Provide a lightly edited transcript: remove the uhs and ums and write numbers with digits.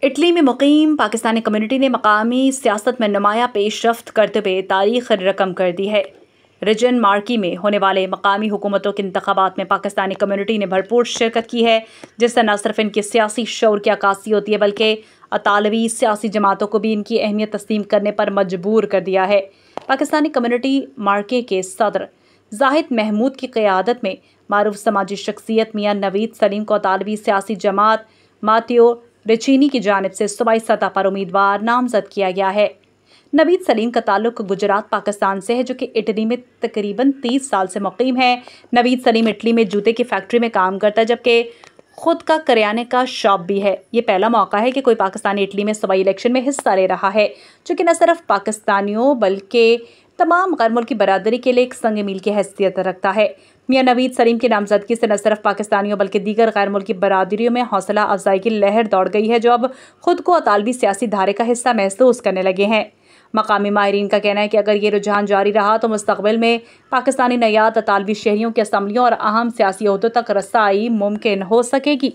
Italy में मुकीम Pakistani community ने मकामी सियासत में नुमाया पेशरफ्त करते हुए तारीख रकम कर दी है। रिजन मार्की में होने वाले मकामी हुकूमतों के इंतखाबात में पाकिस्तानी कम्युनिटी ने भरपूर शिरकत की है, जिससे न सिर्फ इनकी सियासी शऊर की अक्कासी होती है बल्कि अतालवी सियासी जमातों को भी इनकी अहमियत तस्लीम करने पर मजबूर कर दिया है। पाकिस्तानी कम्युनिटी मार्के के सदर जाहिद महमूद की क़यादत में मारूफ समाजी शख्सियत मियाँ नवीद सलीम को अतालवी सियासी जमात मातियो रिचीनी की जानिब से सूबाई सतह पर उम्मीदवार नामजद किया गया है। नवीद सलीम का ताल्लुक गुजरात पाकिस्तान से है, जो कि इटली में तकरीबन 30 साल से मुकीम है। नवीद सलीम इटली में जूते की फैक्ट्री में काम करता है, जबकि खुद का करियाने का शॉप भी है। ये पहला मौका है कि कोई पाकिस्तानी इटली में सूबाई इलेक्शन में हिस्सा ले रहा है, जो कि न सिर्फ पाकिस्तानियों बल्कि तमाम गैर मुल्की बरादरी के लिए एक संग मील की हैसियत रखता है। मियाँ नवीद सलीम की नामजदगी से न सिर्फ पाकिस्तानियों बल्कि दीगर गैर मुल्की बरादरियों में हौसला अफजाई की लहर दौड़ गई है, जो अब खुद को अतालवी सियासी धारे का हिस्सा महसूस करने लगे हैं। मकामी माहिरीन का कहना है कि अगर ये रुझान जारी रहा तो मुस्तकबिल में पाकिस्तानी नयाद अतालवी शहरियों की असम्बलियों और अहम सियासी ओहदों तक रसाई मुमकिन हो सकेगी।